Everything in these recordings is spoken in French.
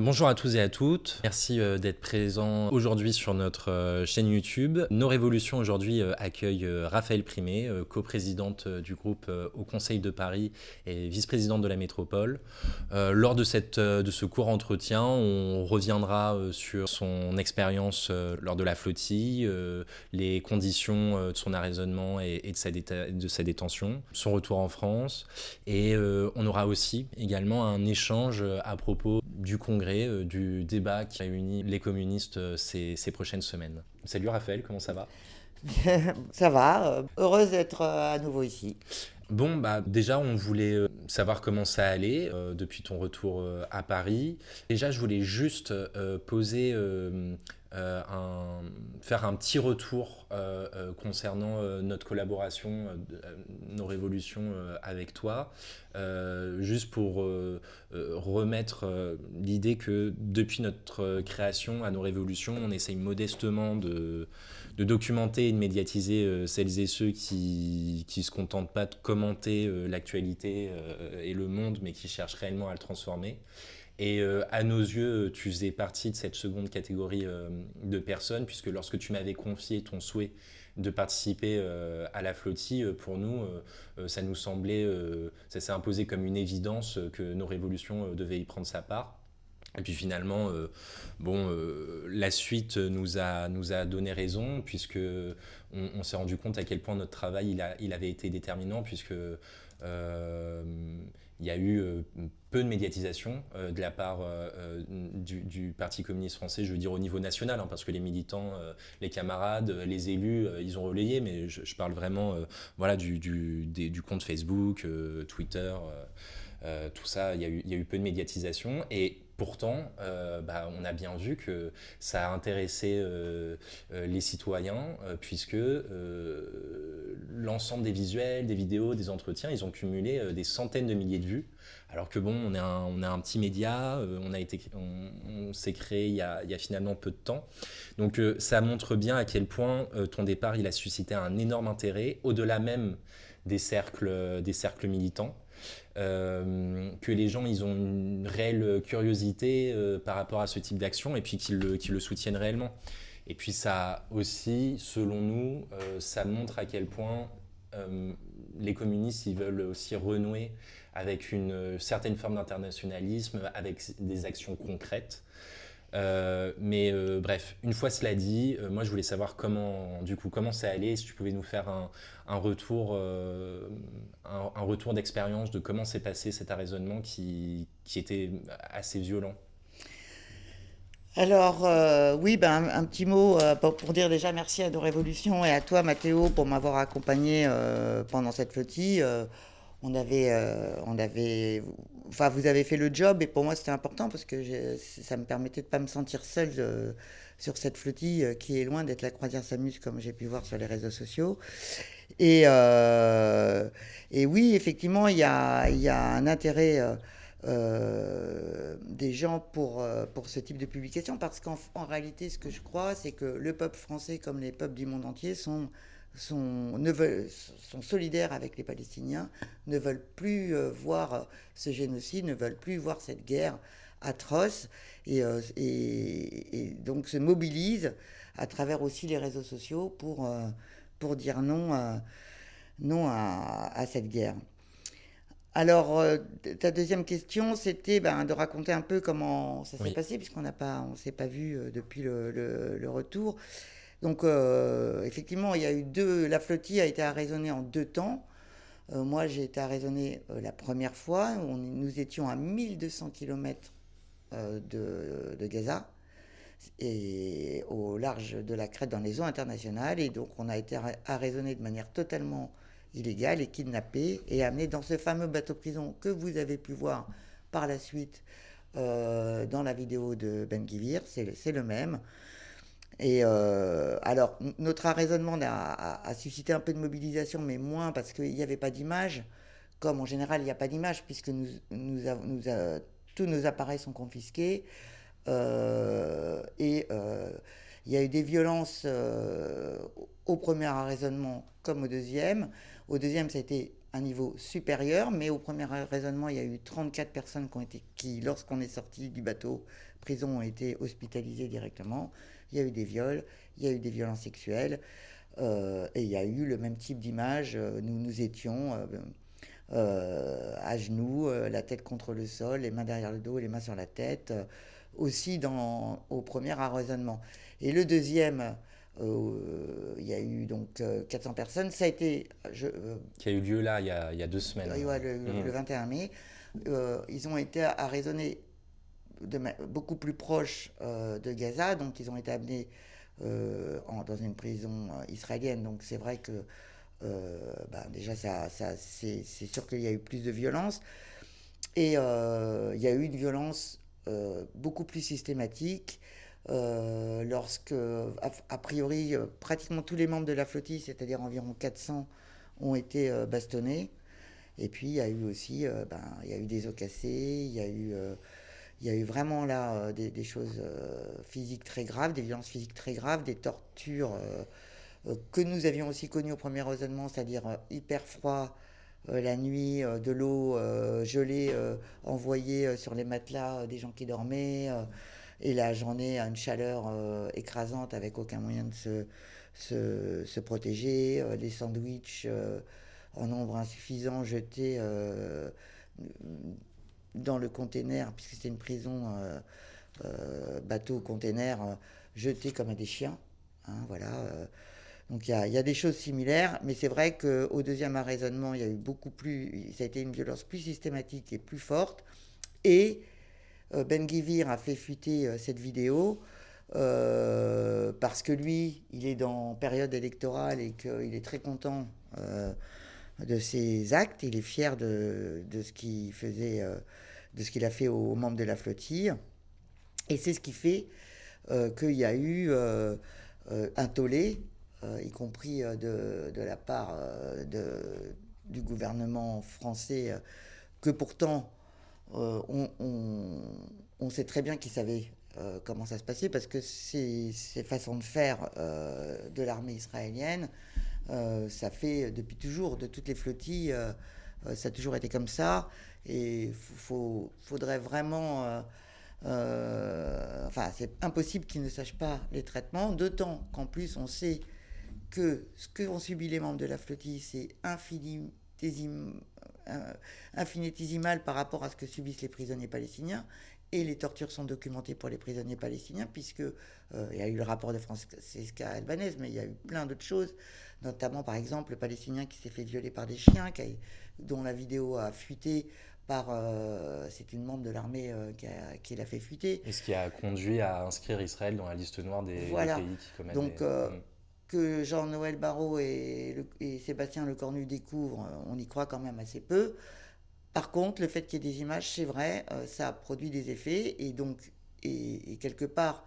Bonjour à tous et à toutes, merci d'être présents aujourd'hui sur notre chaîne YouTube. Nos Révolutions aujourd'hui accueille Raphaël Primé, coprésidente du groupe au Conseil de Paris et vice-présidente de la métropole. Lors de ce court entretien, on reviendra sur son expérience lors de la flottille, les conditions de son arraisonnement et de sa détention, son retour en France, et on aura aussi également un échange à propos du congrès, du débat qui réunit les communistes ces prochaines semaines. Salut Raphaël, comment ça va? Ça va, heureuse d'être à nouveau ici. Bon, bah déjà, on voulait savoir comment ça allait depuis ton retour à Paris. Déjà, je voulais juste faire un petit retour concernant notre collaboration, nos révolutions avec toi, juste pour remettre l'idée que depuis notre création à nos révolutions, on essaye modestement de documenter et de médiatiser celles et ceux qui se contentent pas de commenter l'actualité et le monde, mais qui cherchent réellement à le transformer. Et à nos yeux, tu faisais partie de cette seconde catégorie de personnes, puisque lorsque tu m'avais confié ton souhait de participer à la flottille, pour nous, ça nous semblait, ça s'est imposé comme une évidence que nos révolutions devaient y prendre sa part. Et puis finalement, la suite nous a donné raison, puisque on s'est rendu compte à quel point notre travail il avait été déterminant, puisque il y a eu peu de médiatisation de la part du Parti communiste français, je veux dire au niveau national, hein, parce que les militants, les camarades, les élus, ils ont relayé, mais je parle vraiment voilà, du compte Facebook, Twitter, tout ça, il y a eu peu de médiatisation. Et pourtant, on a bien vu que ça a intéressé les citoyens, puisque l'ensemble des visuels, des vidéos, des entretiens, ils ont cumulé des centaines de milliers de vues. Alors que bon, on est un petit média, on s'est créé il y a finalement peu de temps. Donc ça montre bien à quel point ton départ, il a suscité un énorme intérêt, au-delà même des cercles militants. Que les gens ils ont une réelle curiosité par rapport à ce type d'action et puis qu'ils le soutiennent réellement. Et puis ça aussi, selon nous, ça montre à quel point les communistes ils veulent aussi renouer avec une certaine forme d'internationalisme, avec des actions concrètes. Bref, une fois cela dit, moi je voulais savoir comment ça allait, si tu pouvais nous faire un retour, un retour d'expérience de comment s'est passé cet arraisonnement qui était assez violent. Alors, oui, un petit mot pour dire déjà merci à nos révolutions et à toi, Mathéo, pour m'avoir accompagné pendant cette flottille. Enfin, vous avez fait le job et pour moi c'était important parce que ça me permettait de pas me sentir seul sur cette flottille qui est loin d'être la croisière s'amuse comme j'ai pu voir sur les réseaux sociaux. Et, euh, et oui, effectivement, il y a un intérêt des gens pour ce type de publication parce qu'en réalité, ce que je crois, c'est que le peuple français, comme les peuples du monde entier, sont solidaires avec les Palestiniens, ne veulent plus voir ce génocide, ne veulent plus voir cette guerre atroce et donc se mobilisent à travers aussi les réseaux sociaux pour dire non, non à cette guerre. Alors, ta deuxième question, c'était de raconter un peu comment ça s'est Oui. passé, on s'est pas vu depuis le retour. Donc, effectivement, il y a eu la flottille a été arraisonnée en deux temps. Moi, j'ai été arraisonné la première fois. Nous étions à 1200 km de Gaza et au large de la Crète dans les eaux internationales. Et donc, on a été arraisonné de manière totalement illégale et kidnappé et amené dans ce fameux bateau-prison que vous avez pu voir par la suite dans la vidéo de Ben Gvir. C'est le même. Et alors, notre arraisonnement a suscité un peu de mobilisation, mais moins parce qu'il n'y avait pas d'image. Comme en général, il n'y a pas d'image, puisque tous nos appareils sont confisqués. Il y a eu des violences au premier raisonnement comme au deuxième. Au deuxième, ça a été un niveau supérieur, mais au premier raisonnement, il y a eu 34 personnes qui, lorsqu'on est sorti du bateau, prison ont été hospitalisés directement. Il y a eu des viols, il y a eu des violences sexuelles, et il y a eu le même type d'image. Nous étions à genoux, la tête contre le sol, les mains derrière le dos, les mains sur la tête, aussi au premier arraisonnement. Et le deuxième, il y a eu donc 400 personnes. Ça a été... Qui a eu lieu là, il y a 2 semaines. Ouais, le 21 mai. Ils ont été arraisonnés beaucoup plus proche de Gaza, donc ils ont été amenés dans une prison israélienne. Donc c'est vrai que déjà, c'est sûr qu'il y a eu plus de violence. Et il y a eu une violence beaucoup plus systématique lorsque, a priori, pratiquement tous les membres de la flottille, c'est-à-dire environ 400, ont été bastonnés. Et puis il y a eu aussi il y a eu des os cassés, il y a eu vraiment là des choses physiques très graves, des violences physiques très graves, des tortures que nous avions aussi connues au premier raisonnement, c'est-à-dire hyper froid la nuit, de l'eau gelée envoyée sur les matelas des gens qui dormaient, et la journée à une chaleur écrasante avec aucun moyen de se protéger, les sandwichs en nombre insuffisant jetés dans le container, puisque c'était une prison bateau-container, jetés comme à des chiens. Hein, voilà. Donc il y a des choses similaires, mais c'est vrai qu'au deuxième arraisonnement, il y a eu ça a été une violence plus systématique et plus forte. Et Ben-Gvir a fait fuiter cette vidéo parce que lui, il est dans période électorale et qu'il est très content de ses actes. Il est fier de ce qu'il faisait, de ce qu'il a fait aux membres de la flottille. Et c'est ce qui fait qu'il y a eu un tollé, y compris de la part du gouvernement français, que pourtant on sait très bien qu'ils savaient comment ça se passait, parce que ces façons de faire de l'armée israélienne, ça fait depuis toujours, de toutes les flottilles, ça a toujours été comme ça, et faudrait vraiment... c'est impossible qu'ils ne sachent pas les traitements, d'autant qu'en plus on sait que ce qu'ont subi les membres de la flottille, c'est infinitésimal par rapport à ce que subissent les prisonniers palestiniens. Et les tortures sont documentées pour les prisonniers palestiniens, puisque il y a eu le rapport de Francesca Albanese, mais il y a eu plein d'autres choses, notamment par exemple le Palestinien qui s'est fait violer par des chiens, dont la vidéo a fuité c'est une membre de l'armée qui l'a fait fuiter. Et ce qui a conduit à inscrire Israël dans la liste noire des pays qui commettent donc, que Jean-Noël Barrot et Sébastien Lecornu découvrent, on y croit quand même assez peu. Par contre, le fait qu'il y ait des images, c'est vrai, ça a produit des effets, et donc, et quelque part,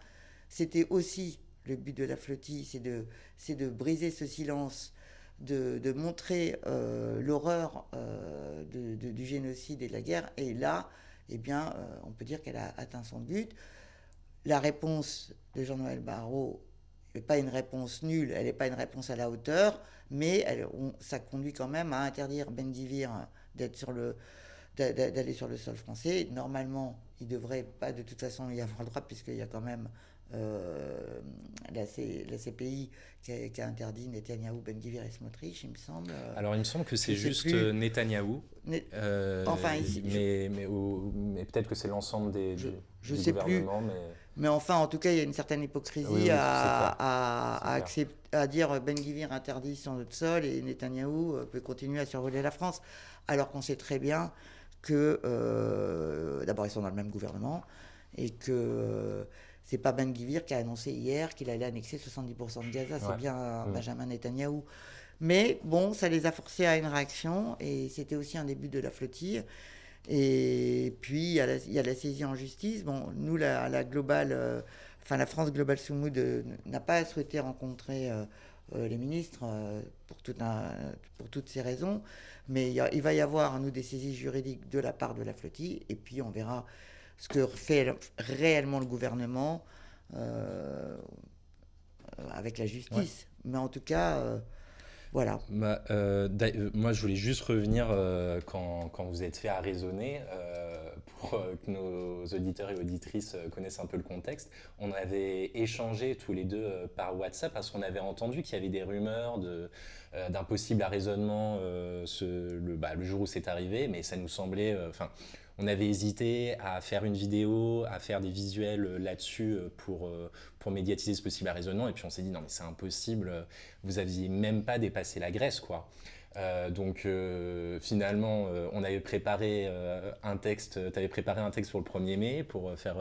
c'était aussi le but de la flottille, c'est de briser ce silence, de montrer l'horreur du génocide et de la guerre, et là, on peut dire qu'elle a atteint son but. La réponse de Jean-Noël Barrot n'est pas une réponse nulle, elle n'est pas une réponse à la hauteur, mais ça conduit quand même à interdire Ben-Gvir d'aller sur le sol français. Normalement, il ne devrait pas de toute façon y avoir le droit, puisqu'il y a quand même la CPI qui a interdit Netanyahou, Ben-Gvir et Smotrich, il me semble. Alors il me semble que c'est juste Netanyahou, mais peut-être que c'est l'ensemble du gouvernement. Mais enfin, en tout cas, il y a une certaine hypocrisie à dire Ben-Gvir interdit sur notre sol et Netanyahou peut continuer à survoler la France, alors qu'on sait très bien que d'abord ils sont dans le même gouvernement, et que c'est pas Ben-Gvir qui a annoncé hier qu'il allait annexer 70% de Gaza, c'est bien Benjamin Netanyahou. Mais bon, ça les a forcés à une réaction, et c'était aussi un début de la flottille. Et puis il y a la saisie en justice. Bon, nous, la France Global Soumoud n'a pas souhaité rencontrer les ministres pour toutes ces raisons, mais il va y avoir, nous, des saisies juridiques de la part de la flottille, et puis on verra ce que fait réellement le gouvernement avec la justice. Ouais. Mais en tout cas, voilà. Moi, je voulais juste revenir quand vous êtes fait arraisonner pour que nos auditeurs et auditrices connaissent un peu le contexte, on avait échangé tous les deux par WhatsApp parce qu'on avait entendu qu'il y avait des rumeurs d'un possible arraisonnement le jour où c'est arrivé, mais ça nous semblait... on avait hésité à faire une vidéo, à faire des visuels là-dessus pour médiatiser ce possible arraisonnement, et puis on s'est dit non mais c'est impossible, vous aviez même pas dépassé la Grèce quoi. Finalement, on avait préparé un texte, tu avais préparé un texte pour le 1er mai pour faire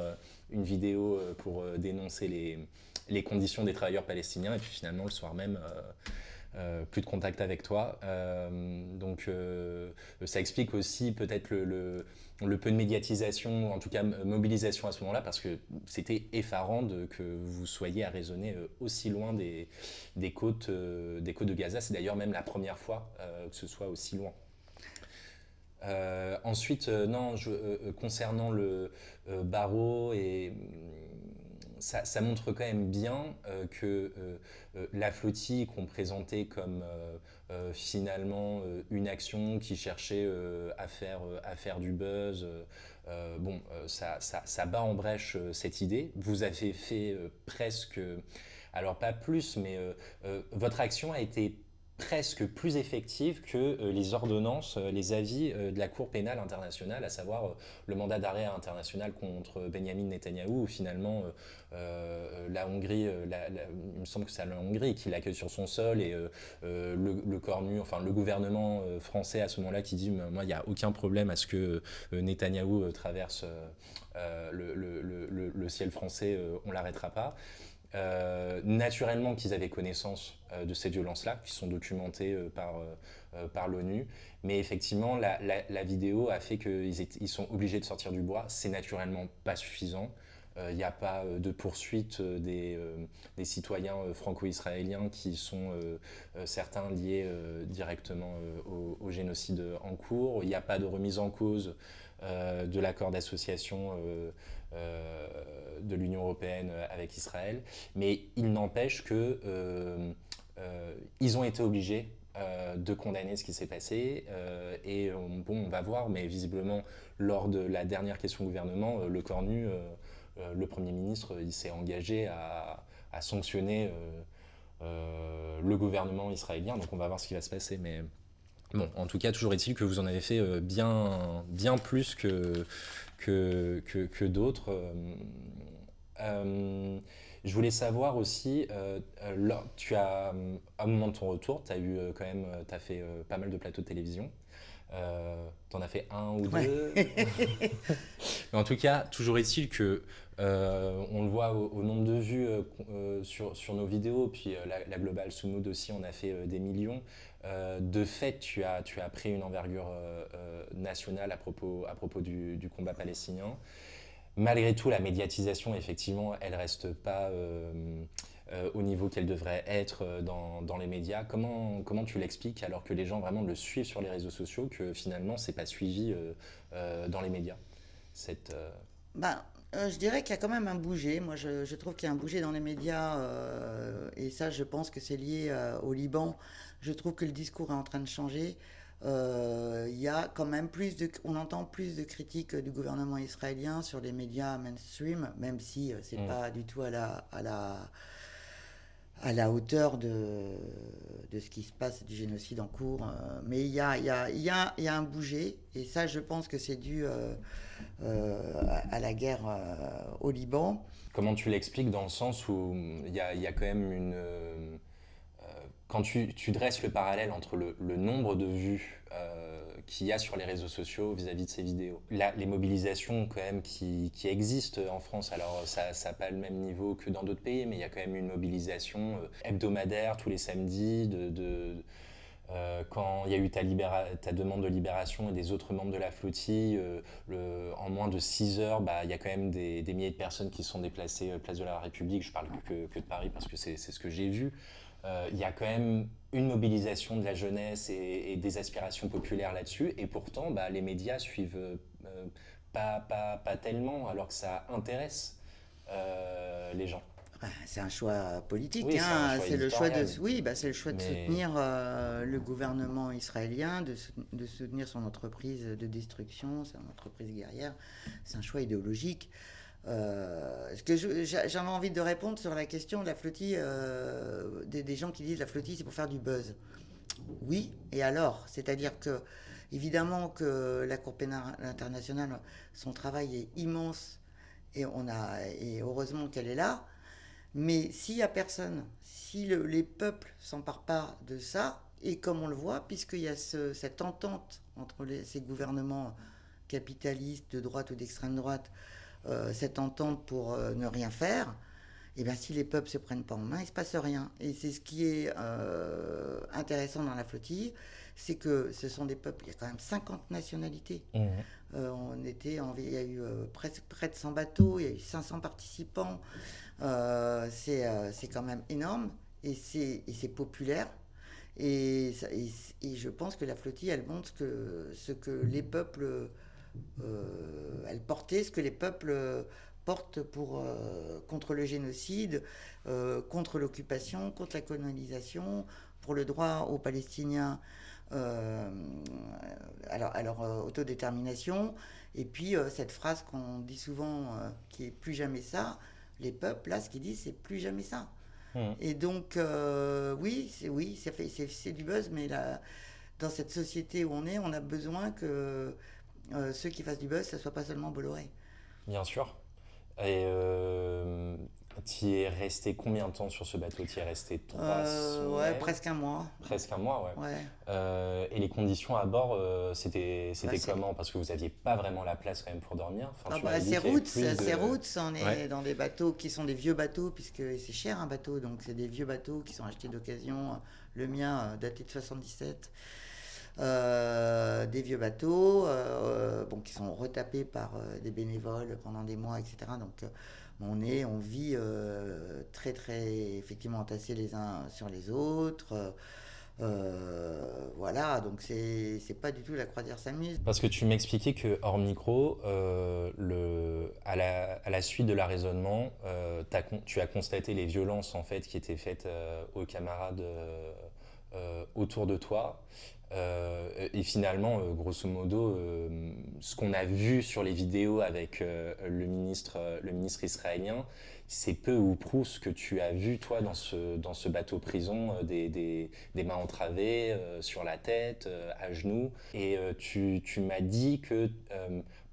une vidéo pour dénoncer les conditions des travailleurs palestiniens, et puis finalement le soir même, plus de contact avec toi. Ça explique aussi peut-être le peu de médiatisation, en tout cas mobilisation à ce moment-là, parce que c'était effarant que vous soyez arraisonné aussi loin des côtes de Gaza. C'est d'ailleurs même la première fois que ce soit aussi loin. Ensuite, concernant le barreau, ça montre quand même bien que la flottille qu'on présentait comme finalement une action qui cherchait à faire du buzz, ça bat en brèche cette idée. Vous avez fait presque, alors pas plus, mais votre action a été presque plus effective que les ordonnances, les avis de la Cour pénale internationale, à savoir le mandat d'arrêt international contre Benyamin Netanyahou, où finalement la Hongrie, il me semble que c'est la Hongrie qui l'accueille sur son sol, et le gouvernement français à ce moment-là qui dit moi il n'y a aucun problème à ce que Netanyahou traverse le ciel français, on l'arrêtera pas. Naturellement qu'ils avaient connaissance de ces violences-là, qui sont documentées par l'ONU, mais effectivement la vidéo a fait qu'ils sont obligés de sortir du bois. C'est naturellement pas suffisant. Il n'y a pas de poursuite des citoyens franco-israéliens qui sont certains liés directement au génocide en cours. Il n'y a pas de remise en cause de l'accord d'association de l'Union européenne avec Israël, mais il n'empêche que ils ont été obligés de condamner ce qui s'est passé, on va voir, mais visiblement lors de la dernière question au gouvernement, le Cornu, le Premier ministre, il s'est engagé à sanctionner le gouvernement israélien, donc on va voir ce qui va se passer, mais bon, en tout cas, toujours est-il que vous en avez fait bien plus que d'autres. Je voulais savoir aussi, tu as, à un moment de ton retour, tu as eu quand même, tu as fait pas mal de plateaux de télévision. Tu en as fait un ou deux. Mais en tout cas, toujours est-il que on le voit au nombre de vues sur nos vidéos, puis la Global Sumud aussi, on a fait des millions. De fait, tu as pris une envergure nationale à propos du combat palestinien. Malgré tout, la médiatisation, effectivement, elle reste pas au niveau qu'elle devrait être dans les médias. Comment tu l'expliques alors que les gens vraiment le suivent sur les réseaux sociaux, que finalement c'est pas suivi dans les médias je dirais qu'il y a quand même un bouger. Moi, je trouve qu'il y a un bouger dans les médias, et ça, je pense que c'est lié au Liban. Je trouve que le discours est en train de changer. Il y a quand même on entend plus de critiques du gouvernement israélien sur les médias mainstream, même si c'est pas du tout à la hauteur de ce qui se passe, du génocide en cours. Mais il y a un bouger, et ça, je pense que c'est dû à la guerre au Liban. Comment tu l'expliques dans le sens où il y a quand même quand tu dresses le parallèle entre le nombre de vues qu'il y a sur les réseaux sociaux vis-à-vis de ces vidéos, les mobilisations quand même qui existent en France, alors ça n'a pas le même niveau que dans d'autres pays, mais il y a quand même une mobilisation hebdomadaire tous les samedis quand il y a eu ta demande de libération et des autres membres de la flottille, en moins de 6 heures, il y a quand même des milliers de personnes qui sont déplacées place de la République. Je parle que de Paris parce que c'est ce que j'ai vu. Il y a quand même une mobilisation de la jeunesse et des aspirations populaires là-dessus, et pourtant les médias suivent pas tellement, alors que ça intéresse les gens. C'est un choix politique, Oui, c'est un hein. choix C'est le choix de, éditorial. oui, bah, c'est le choix de Mais soutenir le gouvernement israélien, de soutenir son entreprise de destruction, son entreprise guerrière. C'est un choix idéologique. J'avais envie de répondre sur la question de la flottille, des gens qui disent la flottille c'est pour faire du buzz. Oui, et alors? C'est-à-dire que, évidemment, que la Cour pénale internationale, son travail est immense et heureusement qu'elle est là. Mais s'il n'y a personne, si les peuples ne s'emparent pas de ça, et comme on le voit, puisqu'il y a cette entente entre ces gouvernements capitalistes de droite ou d'extrême droite, cette entente pour ne rien faire, et bien si les peuples ne se prennent pas en main, il ne se passe rien. Et c'est ce qui est intéressant dans la flottille, c'est que ce sont des peuples, il y a quand même 50 nationalités. Il y a eu presque près de 100 bateaux, il y a eu 500 participants. C'est quand même énorme et c'est populaire. Et je pense que la flottille, elle montre ce que les peuples, elle portait, ce que les peuples portent contre le génocide, contre l'occupation, contre la colonisation, pour le droit aux Palestiniens euh, à leur autodétermination. Et puis cette phrase qu'on dit souvent, qui est plus jamais ça, les peuples, là, ce qu'ils disent, c'est plus jamais ça. mmh. Et donc, oui, c'est du buzz, mais là, dans cette société où on est, on a besoin que ceux qui fassent du buzz, ça soit pas seulement Bolloré. Bien sûr. Et tu es resté combien de temps sur ce bateau? Tu es resté 3 semaines? Presque un mois. Presque un mois, ouais. Ouais. Et les conditions à bord, c'était Bah, comment? Parce que vous n'aviez pas vraiment la place quand même pour dormir. Enfin, Ah tu bah, m'avais dit c'est qu'il y avait routes, plus c'est de... routes, on Ouais, est dans des bateaux qui sont des vieux bateaux, puisque c'est cher un bateau, donc c'est des vieux bateaux qui sont achetés d'occasion. Le mien, daté de 77. Des vieux bateaux bon, qui sont retapés par des bénévoles pendant des mois, etc. Donc on vit très très effectivement entassés les uns sur les autres. Voilà, donc c'est pas du tout la croisière s'amuse. parce que tu m'expliquais que hors micro, à la suite de l'arraisonnement, tu as constaté les violences en fait qui étaient faites aux camarades autour de toi. Et finalement, grosso modo, ce qu'on a vu sur les vidéos avec le ministre israélien, c'est peu ou prou ce que tu as vu toi dans ce bateau prison, des mains entravées sur la tête, à genoux. Et tu m'as dit que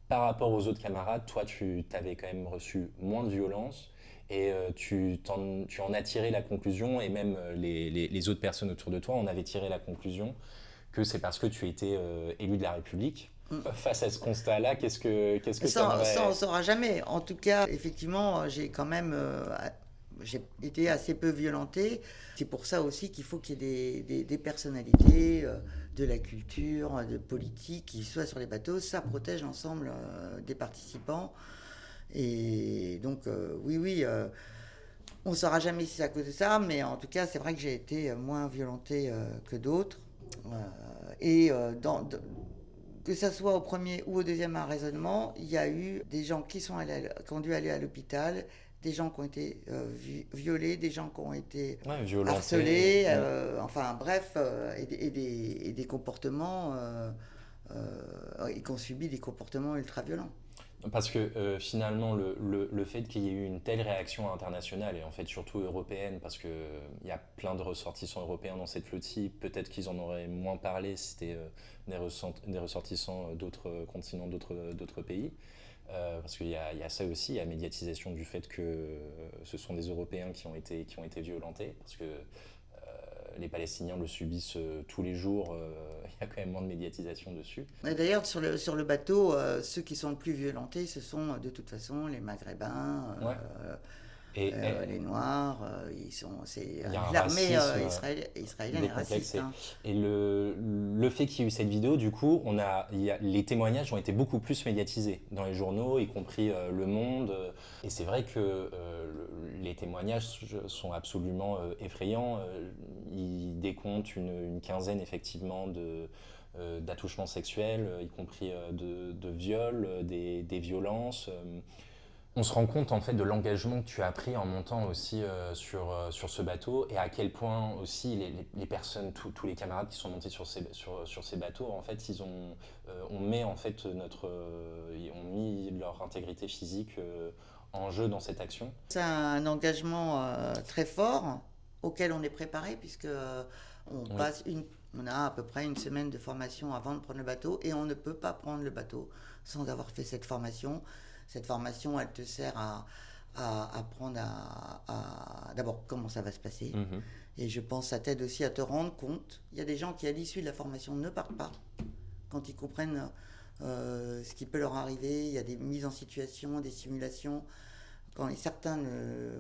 par rapport aux autres camarades, toi tu avais quand même reçu moins de violence. Et tu en as tiré la conclusion, et même les autres personnes autour de toi en avaient tiré la conclusion que c'est parce que tu étais élu de la République. Face à ce constat-là, qu'est-ce que tu Ça, on aimerais... ne saura jamais. En tout cas, effectivement, j'ai quand même j'ai été assez peu violentée. C'est pour ça aussi qu'il faut qu'il y ait des personnalités de la culture, de politique qui soient sur les bateaux. Ça protège l'ensemble des participants. Et donc, oui, on ne saura jamais si c'est à cause de ça, mais en tout cas, c'est vrai que j'ai été moins violentée que d'autres. Et que ça soit au premier ou au deuxième raisonnement, il y a eu des gens qui qui ont dû aller à l'hôpital, des gens qui ont été violés, des gens qui ont été Ouais, violenté. harcelés, enfin bref, et des comportements, et qui ont subi des comportements ultra violents. Parce que finalement, le fait qu'il y ait eu une telle réaction internationale, et en fait surtout européenne, parce qu'il y a plein de ressortissants européens dans cette flottille, peut-être qu'ils en auraient moins parlé si c'était des ressortissants d'autres continents, d'autres pays. Parce qu'il y a ça aussi, il y a médiatisation du fait que ce sont des Européens qui ont été violentés, parce que les Palestiniens le subissent tous les jours, il y a quand même moins de médiatisation dessus. Et d'ailleurs, sur le bateau, ceux qui sont le plus violentés, ce sont de toute façon les Maghrébins, Ouais. Et les Noirs. C'est il y a un l'armée racisme israélienne est raciste. décomplexé. Hein. Et le fait qu'il y ait eu cette vidéo, du coup, les témoignages ont été beaucoup plus médiatisés dans les journaux, y compris Le Monde. Et c'est vrai que les témoignages sont absolument effrayants. Ils décomptent une quinzaine, effectivement, d'attouchements sexuels, y compris de viols, des violences. On se rend compte en fait de l'engagement que tu as pris en montant aussi sur ce bateau et à quel point aussi les personnes, tous les camarades qui sont montés sur ces bateaux, en fait, on met en fait ont mis leur intégrité physique en jeu dans cette action. C'est un engagement très fort auquel on est préparé puisque Oui. on a à peu près une semaine de formation avant de prendre le bateau et on ne peut pas prendre le bateau sans avoir fait cette formation. Cette formation, elle te sert à apprendre d'abord comment ça va se passer. Mhm. Et je pense que ça t'aide aussi à te rendre compte. Il y a des gens qui, à l'issue de la formation, ne partent pas quand ils comprennent ce qui peut leur arriver. Il y a des mises en situation, des simulations. Certains,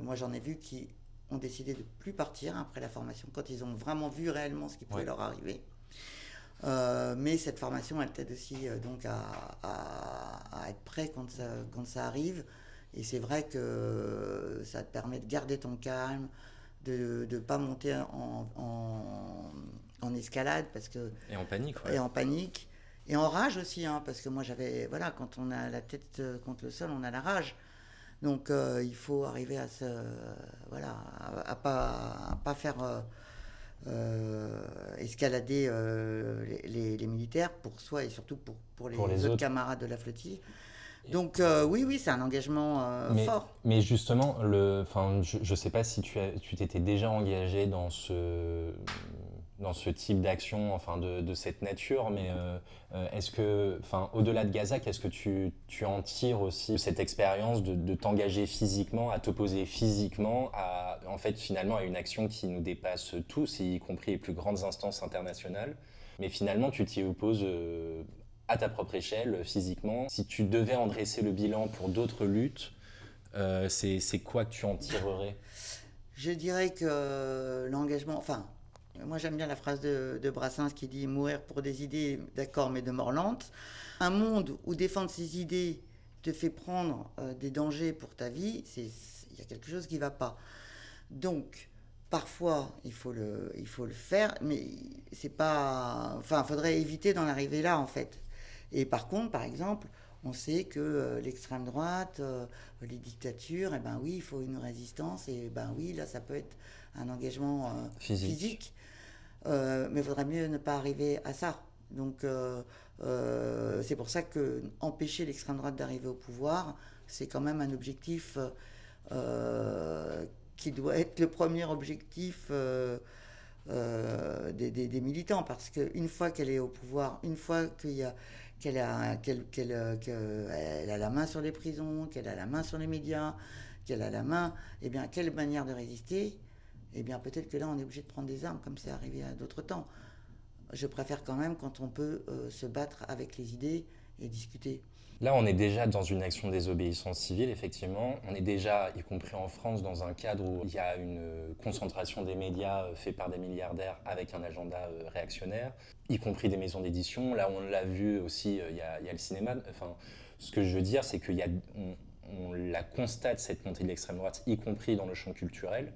moi j'en ai vu qui ont décidé de ne plus partir après la formation, quand ils ont vraiment vu réellement ce qui pouvait leur arriver. Mais cette formation, elle t'aide aussi donc à être prêt quand ça arrive. Et c'est vrai que ça te permet de garder ton calme, de ne pas monter en escalade Et en panique, et en panique. Et en rage aussi, hein, parce que moi voilà, quand on a la tête contre le sol, on a la rage. Donc il faut arriver voilà, à pas faire escalader les militaires pour soi et surtout pour les autres camarades de la flottille. Donc oui, c'est un engagement fort. Mais justement, je ne sais pas si tu t'étais déjà engagé dans ce type d'action, enfin de cette nature, mais est-ce que, au-delà de Gaza, qu'est-ce que tu en tires aussi de cette expérience de t'engager physiquement, à t'opposer physiquement, en fait, finalement, à une action qui nous dépasse tous, y compris les plus grandes instances internationales, mais finalement, tu t'y opposes à ta propre échelle, physiquement. Si tu devais en dresser le bilan pour d'autres luttes, c'est quoi que tu en tirerais? Je dirais que l'engagement, moi j'aime bien la phrase de Brassens qui dit « Mourir pour des idées, d'accord, mais de mort lente ». Un monde où défendre ses idées te fait prendre des dangers pour ta vie, il y a quelque chose qui ne va pas. Donc, parfois, il faut le faire, mais c'est pas... Enfin, il faudrait éviter d'en arriver là, en fait. Et par contre, par exemple, on sait que l'extrême droite, les dictatures, eh ben oui, il faut une résistance, et ben oui, là, ça peut être un engagement physique. Mais il faudrait mieux ne pas arriver à ça. Donc, c'est pour ça que empêcher l'extrême droite d'arriver au pouvoir, c'est quand même un objectif qui doit être le premier objectif des militants, parce qu'une fois qu'elle est au pouvoir, une fois qu'elle a la main sur les prisons, qu'elle a la main sur les médias, qu'elle a la main, eh bien, quelle manière de résister? Eh bien, peut-être que là, on est obligé de prendre des armes, comme c'est arrivé à d'autres temps. Je préfère quand même quand on peut se battre avec les idées et discuter. Là, on est déjà dans une action de désobéissance civile, effectivement. On est déjà, y compris en France, dans un cadre où il y a une concentration des médias faits par des milliardaires avec un agenda réactionnaire, y compris des maisons d'édition. Là, on l'a vu aussi, il y a le cinéma. Enfin, ce que je veux dire, c'est on la constate, cette montée de l'extrême droite, y compris dans le champ culturel.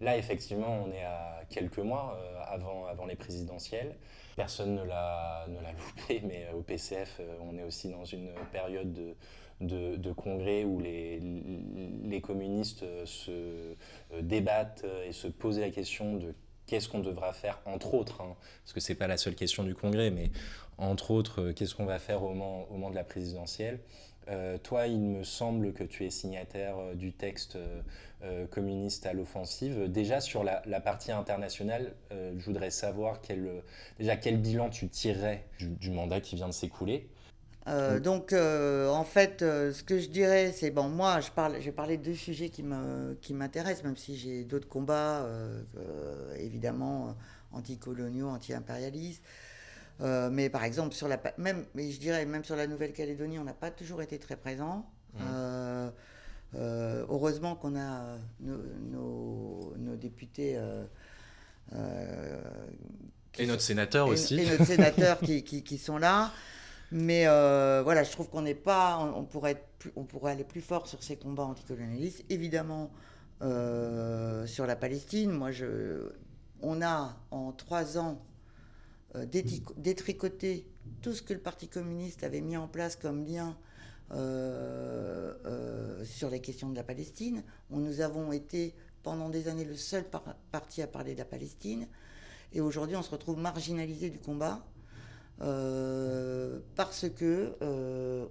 Là, effectivement, on est à quelques mois avant les présidentielles. Personne ne l'a loupé, mais au PCF, on est aussi dans une période de congrès où les communistes se débattent et se posent la question de qu'est-ce qu'on devra faire, entre autres, hein, parce que ce n'est pas la seule question du congrès, mais entre autres, qu'est-ce qu'on va faire au moment de la présidentielle. Toi, il me semble que tu es signataire du texte communiste à l'offensive. Déjà, sur la partie internationale, je voudrais savoir quel bilan tu tirerais du mandat qui vient de s'écouler. Donc, en fait, ce que je dirais, c'est bon, moi, j'ai parlé de deux sujets qui m'intéressent, même si j'ai d'autres combats, évidemment, anticoloniaux, anti-impérialistes. Mais par exemple, mais je dirais même sur la Nouvelle-Calédonie, on n'a pas toujours été très présent. Heureusement qu'on a nos députés et notre sénateur aussi. Et notre sénateur qui sont là. Mais voilà, je trouve on pourrait aller plus fort sur ces combats anticolonialistes. Évidemment, sur la Palestine, on a en 3 ans détricoté tout ce que le Parti communiste avait mis en place comme lien sur les questions de la Palestine. Nous avons été pendant des années le seul parti à parler de la Palestine. Et aujourd'hui, on se retrouve marginalisé du combat parce que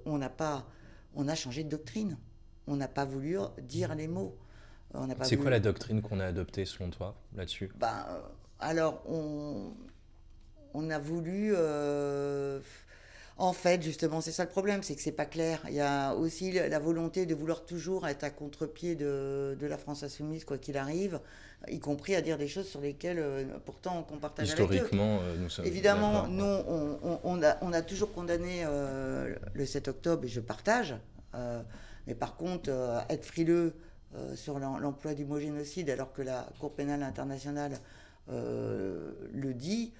on a changé de doctrine. On n'a pas voulu dire les mots. On n'a pas C'est voulu. quoi la doctrine qu'on a adoptée selon toi là-dessus? Ben, alors, on a voulu. En fait, justement, c'est ça le problème, c'est que c'est pas clair. Il y a aussi la volonté de vouloir toujours être à contre-pied de la France insoumise, quoi qu'il arrive, y compris à dire des choses sur lesquelles, pourtant, qu'on partage avec eux. Historiquement, nous sommes Évidemment, d'accord. nous, Ouais. on a toujours condamné le 7 octobre, et je partage. Mais par contre, être frileux sur l'emploi du mot génocide, alors que la Cour pénale internationale le dit,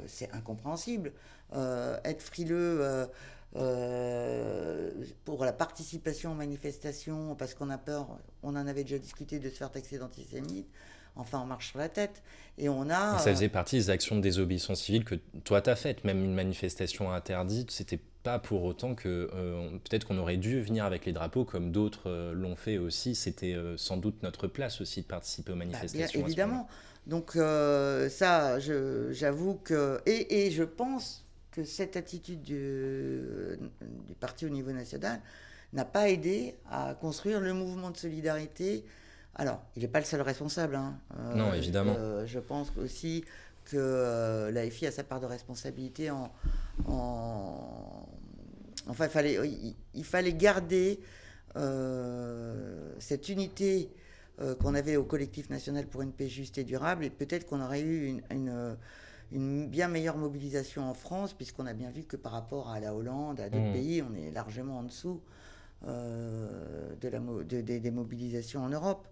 c'est incompréhensible. Être frileux pour la participation aux manifestations, parce qu'on a peur, on en avait déjà discuté, de se faire taxer d'antisémite. Enfin, on marche sur la tête. Et on a. Et ça faisait partie des actions de désobéissance civile que toi t'as faites. Même une manifestation interdite, c'était pas pour autant que peut-être qu'on aurait dû venir avec les drapeaux comme d'autres l'ont fait aussi. C'était sans doute notre place aussi de participer aux Bien manifestations à ce moment-là. évidemment. Donc ça, j'avoue que. Et je pense que cette attitude du parti au niveau national n'a pas aidé à construire le mouvement de solidarité. Alors, il n'est pas le seul responsable, hein. Non, évidemment. Je pense aussi que l'AFI a sa part de responsabilité en- Enfin, il fallait garder cette unité qu'on avait au collectif national pour une paix juste et durable, et peut-être qu'on aurait eu une bien meilleure mobilisation en France, puisqu'on a bien vu que par rapport à la Hollande, à d'autres pays, on est largement en dessous des mobilisations en Europe.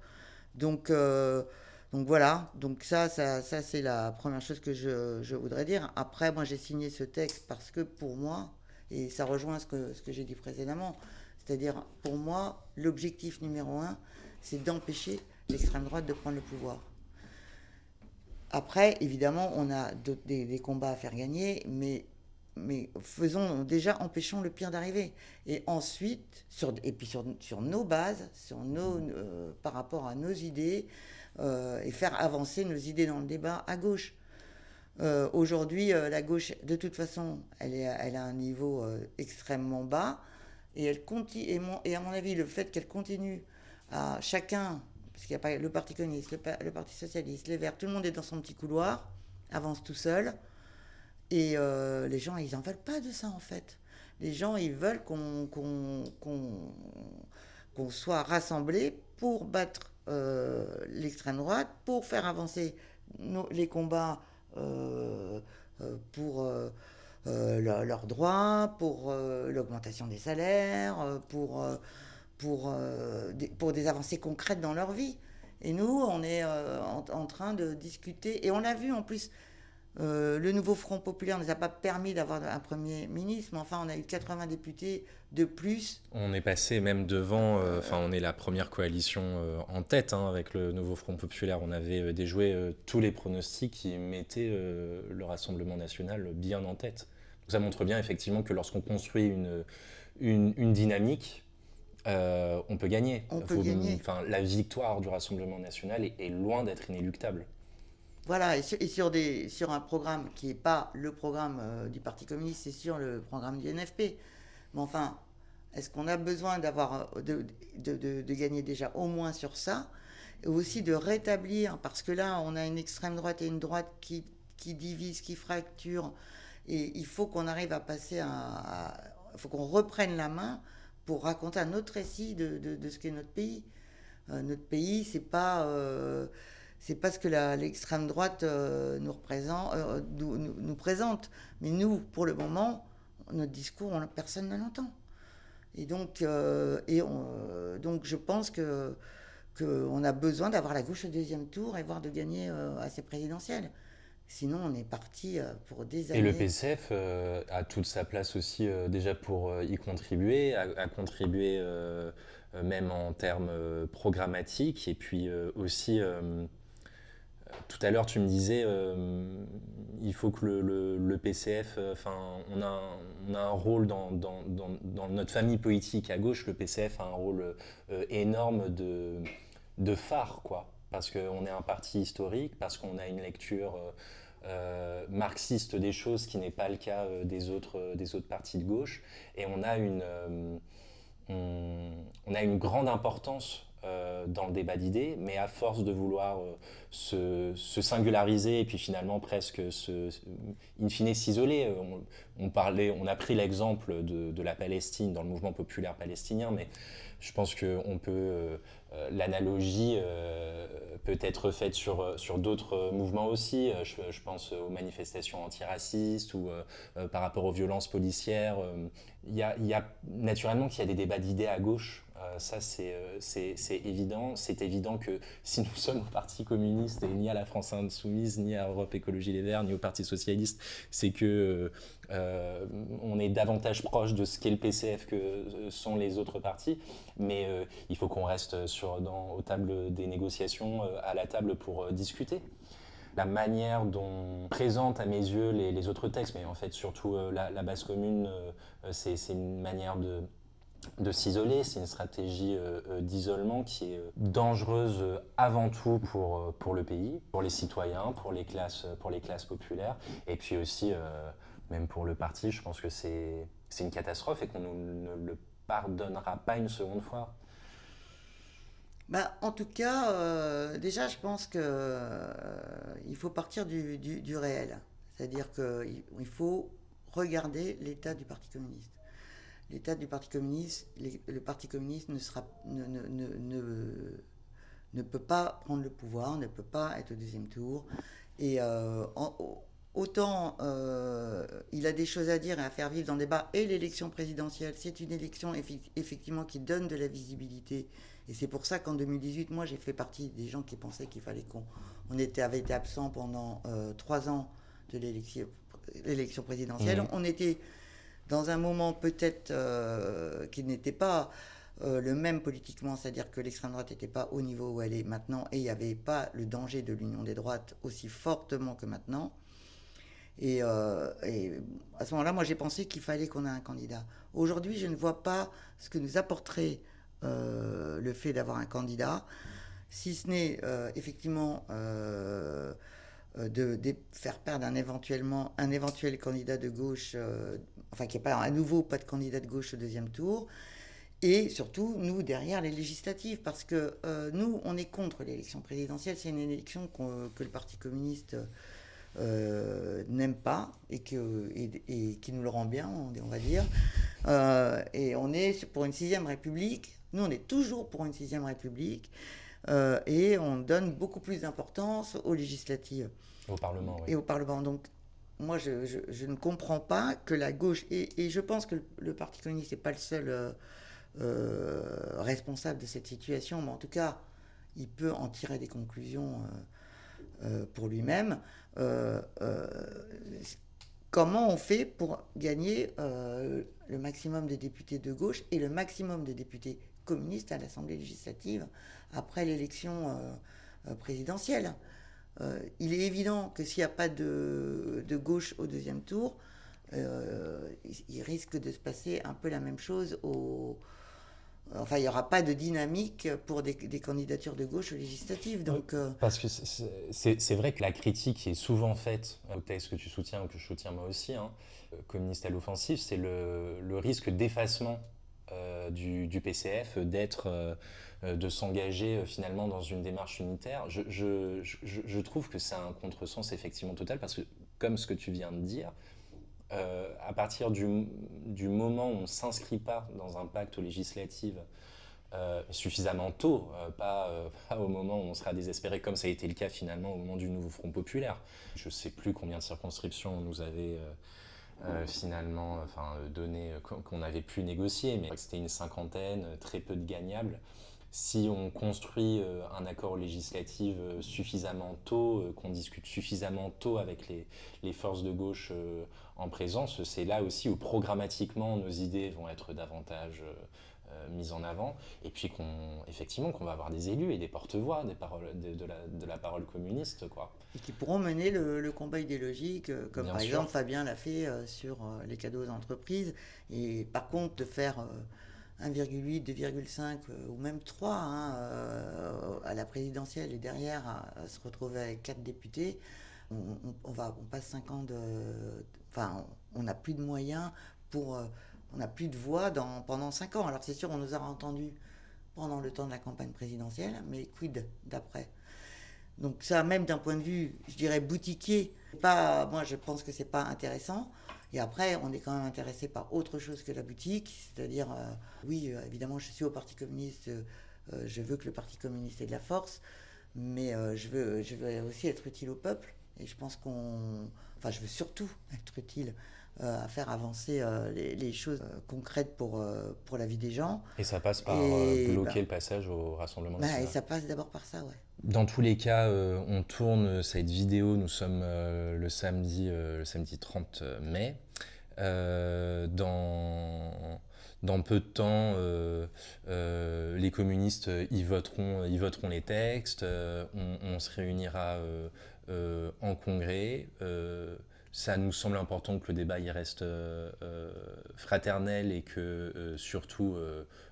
Donc, donc voilà, donc ça c'est la première chose que je voudrais dire. Après, moi j'ai signé ce texte parce que pour moi, et ça rejoint ce que j'ai dit précédemment, c'est-à-dire pour moi, l'objectif numéro un, c'est d'empêcher l'extrême droite de prendre le pouvoir. Après, évidemment, on a des combats à faire gagner, mais faisons déjà, empêchons le pire d'arriver. Et ensuite, et puis sur nos bases, par rapport à nos idées, et faire avancer nos idées dans le débat à gauche. Aujourd'hui, la gauche, de toute façon, elle a un niveau extrêmement bas, et elle continue. Et à mon avis, le fait qu'elle continue à chacun, parce qu'il n'y a pas le Parti communiste, le Parti socialiste, les Verts, tout le monde est dans son petit couloir, avance tout seul. Et les gens, ils n'en veulent pas de ça, en fait. Les gens, ils veulent qu'on soit rassemblés pour battre l'extrême droite, pour faire avancer les combats pour leurs droits, pour l'augmentation des salaires, pour des avancées concrètes dans leur vie. Et nous, on est en train de discuter, et on l'a vu en plus. Le nouveau Front populaire ne nous a pas permis d'avoir un Premier ministre, mais enfin, on a eu 80 députés de plus. On est passé même devant, enfin on est la première coalition en tête hein, avec le nouveau Front populaire. On avait déjoué tous les pronostics qui mettaient le Rassemblement national bien en tête. Donc ça montre bien effectivement que lorsqu'on construit une dynamique, on peut gagner. On peut gagner. Enfin, la victoire du Rassemblement national est loin d'être inéluctable. Voilà, et sur un programme qui n'est pas le programme du Parti communiste, c'est sur le programme du NFP. Mais enfin, est-ce qu'on a besoin de gagner déjà au moins sur ça, et aussi de rétablir, parce que là, on a une extrême droite et une droite qui divise, qui fracture, et il faut qu'on arrive à passer il faut qu'on reprenne la main pour raconter un autre récit de ce qu'est notre pays. Notre pays, c'est pas ce que l'extrême droite nous présente. Mais nous, pour le moment, notre discours, personne ne l'entend. Et donc, donc je pense qu'on a besoin d'avoir la gauche au deuxième tour et voire de gagner à ces présidentielles. Sinon, on est parti pour des années. Et le PCF a toute sa place aussi déjà pour y contribuer, à contribuer même en termes programmatiques, et puis aussi Tout à l'heure, tu me disais, il faut que le PCF, on a un rôle dans notre famille politique à gauche, le PCF a un rôle énorme de phare, quoi. Parce qu'on est un parti historique, parce qu'on a une lecture marxiste des choses qui n'est pas le cas des autres partis de gauche, et on a une grande importance dans le débat d'idées, mais à force de vouloir se singulariser et puis finalement presque in fine s'isoler. On a pris l'exemple de la Palestine dans le mouvement populaire palestinien, mais je pense que l'analogie peut être faite sur d'autres mouvements aussi. Je pense aux manifestations antiracistes ou par rapport aux violences policières. Il y a naturellement qu'il y a des débats d'idées à gauche. Ça, c'est évident. C'est évident que si nous sommes au Parti communiste et ni à la France Insoumise, ni à Europe Écologie Les Verts, ni au Parti Socialiste, c'est que on est davantage proche de ce qu'est le PCF que sont les autres partis. Mais il faut qu'on reste aux tables des négociations, à la table pour discuter. La manière dont on présente à mes yeux les autres textes, mais en fait surtout la base commune, c'est une manière de s'isoler, c'est une stratégie d'isolement qui est dangereuse avant tout pour le pays, pour les citoyens, pour les classes populaires, et puis aussi, même pour le parti, je pense que c'est une catastrophe et qu'on ne le pardonnera pas une seconde fois. Bah, en tout cas, déjà, je pense que il faut partir du réel. C'est-à-dire qu'il faut regarder l'état du Parti communiste. L'état du Parti communiste, le Parti communiste ne peut pas prendre le pouvoir, ne peut pas être au deuxième tour. Et autant il a des choses à dire et à faire vivre dans le débat, et l'élection présidentielle, c'est une élection effectivement qui donne de la visibilité. Et c'est pour ça qu'en 2018, moi j'ai fait partie des gens qui pensaient qu'il fallait avait été absent pendant 3 ans de l'élection présidentielle. Mmh. On était dans un moment peut-être qui n'était pas le même politiquement, c'est-à-dire que l'extrême droite n'était pas au niveau où elle est maintenant, et il n'y avait pas le danger de l'union des droites aussi fortement que maintenant. Et à ce moment-là, moi j'ai pensé qu'il fallait qu'on ait un candidat. Aujourd'hui, je ne vois pas ce que nous apporterait le fait d'avoir un candidat, si ce n'est effectivement de faire perdre un éventuel candidat de gauche, enfin qu'il n'y ait pas à nouveau pas de candidat de gauche au deuxième tour, et surtout nous derrière les législatives, parce que nous on est contre l'élection présidentielle. C'est une élection que le Parti communiste n'aime pas et qui nous le rend bien, on va dire. Et on est pour une 6ème République. Nous, on est toujours pour une 6ème République. Et on donne beaucoup plus d'importance aux législatives. Au Parlement, oui. Et au Parlement. Donc, moi, je ne comprends pas que la gauche... Et je pense que le Parti communiste n'est pas le seul responsable de cette situation, mais en tout cas, il peut en tirer des conclusions pour lui-même. Comment on fait pour gagner le maximum de députés de gauche et le maximum de députés communistes à l'Assemblée législative après l'élection présidentielle? Il est évident que s'il n'y a pas de gauche au deuxième tour, il risque de se passer un peu la même chose Enfin, il n'y aura pas de dynamique pour des candidatures de gauche aux législatives. Donc, Parce que c'est vrai que la critique est souvent faite au texte que tu soutiens, ou que je soutiens moi aussi, hein, communiste à l'offensive, c'est le risque d'effacement du PCF, de s'engager finalement dans une démarche unitaire. Je trouve que c'est un contresens effectivement total, parce que comme ce que tu viens de dire, à partir du moment où on ne s'inscrit pas dans un pacte législatif suffisamment tôt, pas au moment où on sera désespéré, comme ça a été le cas finalement au moment du nouveau Front populaire. Je ne sais plus combien de circonscriptions on nous avait finalement donné, qu'on avait pu négocier, mais c'était une 50aine, très peu de gagnables. Si on construit un accord législatif suffisamment tôt, qu'on discute suffisamment tôt avec les forces de gauche en présence, c'est là aussi où programmatiquement nos idées vont être davantage mises en avant, et puis effectivement qu'on va avoir des élus et des porte-voix de la parole communiste, quoi. Et qui pourront mener le combat idéologique, comme Bien par sûr. exemple Fabien l'a fait sur les cadeaux aux entreprises. Et par contre, de faire 1,8, 2,5 ou même 3 à la présidentielle et derrière à se retrouver avec 4 députés, on passe 5 ans de... Enfin, on n'a plus de moyens pour... on n'a plus de voix pendant 5 ans. Alors c'est sûr, on nous aura entendus pendant le temps de la campagne présidentielle, mais quid d'après? Donc ça, même d'un point de vue, je dirais, boutiquier, moi je pense que c'est pas intéressant. Et après, on est quand même intéressé par autre chose que la boutique, c'est-à-dire, oui, évidemment, je suis au Parti communiste, je veux que le Parti communiste ait de la force, mais je veux aussi être utile au peuple. Et je pense enfin, je veux surtout être utile à faire avancer les choses concrètes pour la vie des gens. Et ça passe par bloquer le passage au Rassemblement Et national. ça passe d'abord par ça, ouais. Dans tous les cas, on tourne cette vidéo, nous sommes le samedi 30 mai. Dans peu de temps, les communistes y voteront les textes, on se réunira en congrès. Ça nous semble important que le débat y reste fraternel et que surtout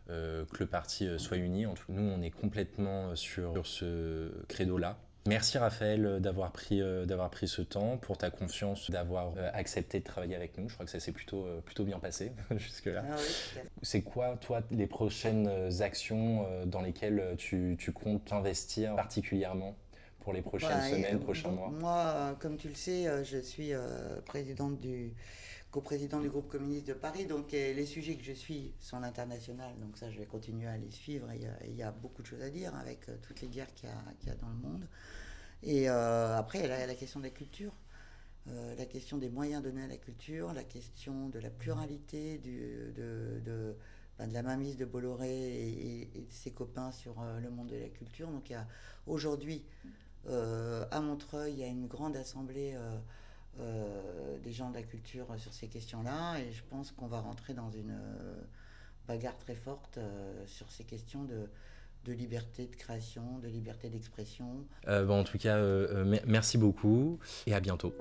que le parti soit uni. Nous, on est complètement sur ce credo-là. Merci Raphaël d'avoir pris ce temps, pour ta confiance, d'avoir accepté de travailler avec nous. Je crois que ça s'est plutôt bien passé jusque-là. Ah oui, c'est quoi, toi, les prochaines actions dans lesquelles tu comptes t'investir particulièrement pour les prochaines semaines, prochains mois? Moi, comme tu le sais, je suis coprésident du groupe communiste de Paris, donc les sujets que je suis sont internationaux, donc ça je vais continuer à les suivre, et il y a beaucoup de choses à dire avec toutes les guerres qu'il y a dans le monde. Et après, il y a la question de la culture, la question des moyens donnés à la culture, la question de la pluralité, de la mainmise de Bolloré et de ses copains sur le monde de la culture. Donc il y a aujourd'hui, à Montreuil, il y a une grande assemblée des gens de la culture sur ces questions-là, et je pense qu'on va rentrer dans une bagarre très forte sur ces questions de liberté de création, de liberté d'expression. En tout cas, merci beaucoup et à bientôt.